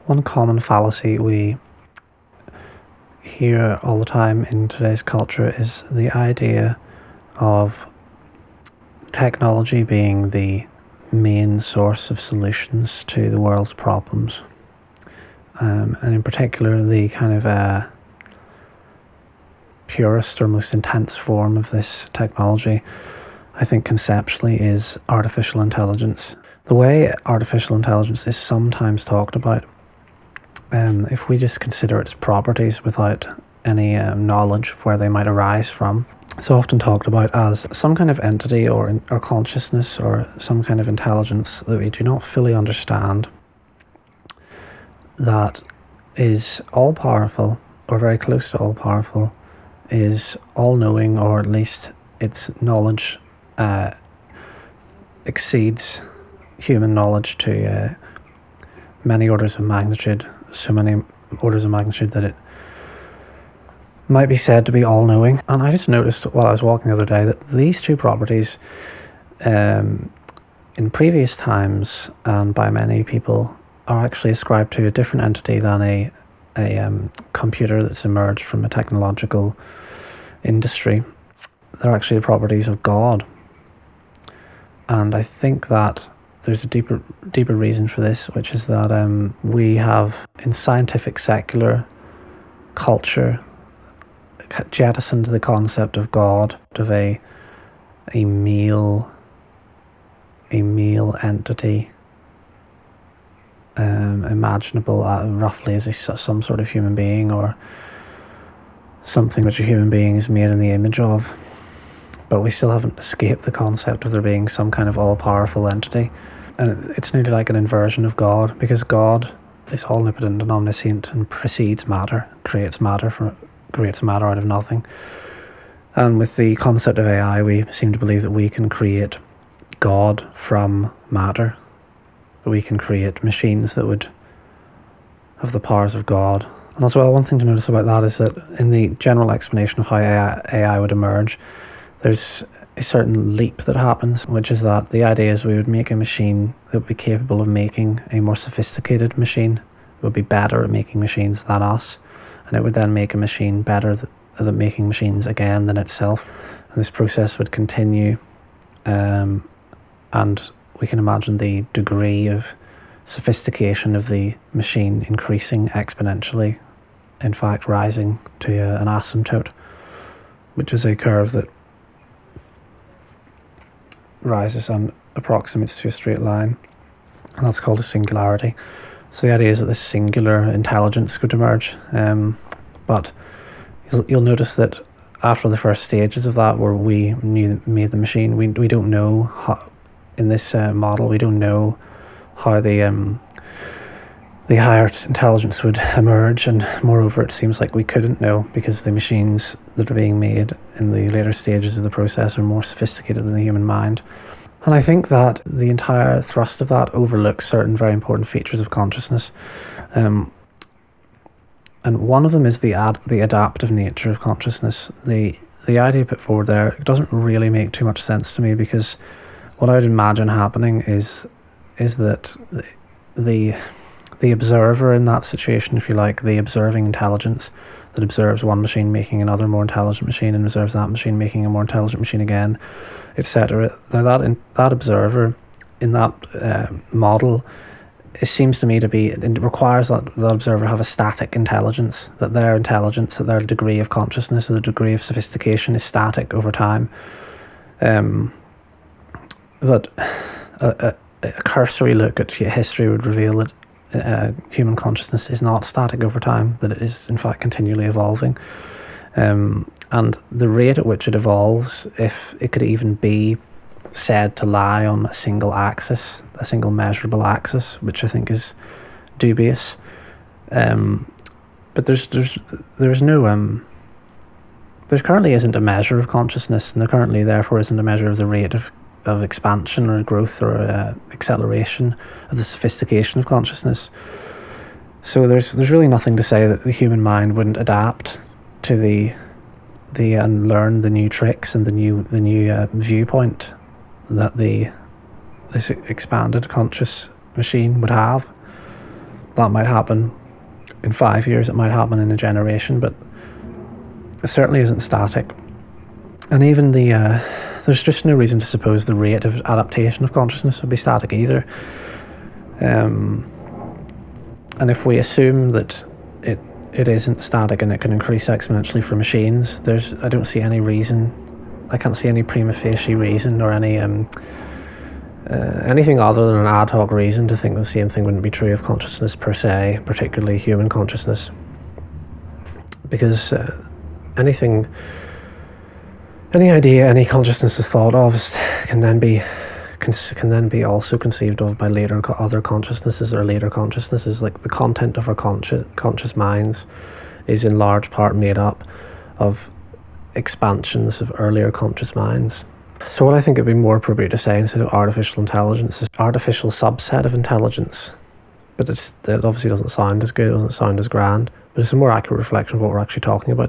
One common fallacy we hear all the time in today's culture is the idea of technology being the main source of solutions to the world's problems. And in particular, the kind of purest or most intense form of this technology, I think conceptually, is artificial intelligence. The way artificial intelligence is sometimes talked about, if we just consider its properties without any knowledge of where they might arise from, it's often talked about as some kind of entity or consciousness or some kind of intelligence that we do not fully understand, that is all-powerful or very close to all-powerful, is all-knowing, or at least its knowledge exceeds human knowledge to many orders of magnitude, so many orders of magnitude that it might be said to be all-knowing. And I just noticed while I was walking the other day that these two properties, in previous times and by many people, are actually ascribed to a different entity than a computer that's emerged from a technological industry. They're actually the properties of God. And I think that there's a deeper reason for this, which is that we have, in scientific secular culture, jettisoned the concept of God, of a male entity, imaginable roughly as some sort of human being, or something which a human being is made in the image of. But we still haven't escaped the concept of there being some kind of all-powerful entity. And it's nearly like an inversion of God, because God is omnipotent and omniscient and precedes matter, creates matter out of nothing. And with the concept of AI, we seem to believe that we can create God from matter. We can create machines that would have the powers of God. And as well, one thing to notice about that is that in the general explanation of how AI would emerge, there's a certain leap that happens, which is that the idea is we would make a machine that would be capable of making a more sophisticated machine. It would be better at making machines than us, and it would then make a machine better at making machines again than itself. And this process would continue, and we can imagine the degree of sophistication of the machine increasing exponentially, in fact rising to an asymptote, which is a curve that rises and approximates to a straight line, and that's called a singularity. So the idea is that this singular intelligence could emerge, but you'll notice that after the first stages of that, where we made the machine, we don't know how, in this model, we don't know how the higher intelligence would emerge, and moreover, it seems like we couldn't know, because the machines that are being made in the later stages of the process are more sophisticated than the human mind. And I think that the entire thrust of that overlooks certain very important features of consciousness. And one of them is the adaptive nature of consciousness. The idea put forward there doesn't really make too much sense to me, because what I would imagine happening is that the observer in that situation, if you like, the observing intelligence that observes one machine making another more intelligent machine, and observes that machine making a more intelligent machine again, etc. That observer in that model, it seems to me to be, it requires that the observer have a static intelligence, that their intelligence, that their degree of consciousness, or the degree of sophistication is static over time. But a cursory look at history would reveal that human consciousness is not static over time, that it is in fact continually evolving. And the rate at which it evolves, if it could even be said to lie on a single axis, a single measurable axis, which I think is dubious. But there's no there currently isn't a measure of consciousness, and there currently therefore isn't a measure of the rate of expansion or growth or acceleration of the sophistication of consciousness. So there's really nothing to say that the human mind wouldn't adapt to and learn the new tricks and the new viewpoint that this expanded conscious machine would have. that might happen in 5 years, it might happen in a generation, but it certainly isn't static. And even there's just no reason to suppose the rate of adaptation of consciousness would be static either. And if we assume that it isn't static and it can increase exponentially for machines, I don't see any reason, I can't see any prima facie reason or any anything other than an ad hoc reason to think the same thing wouldn't be true of consciousness per se, particularly human consciousness. Because any idea, any consciousness is thought of can then be also conceived of by other consciousnesses or later consciousnesses. Like the content of our conscious minds is in large part made up of expansions of earlier conscious minds. So what I think it'd be more appropriate to say instead of artificial intelligence is artificial subset of intelligence. But it obviously doesn't sound as good, it doesn't sound as grand, but it's a more accurate reflection of what we're actually talking about.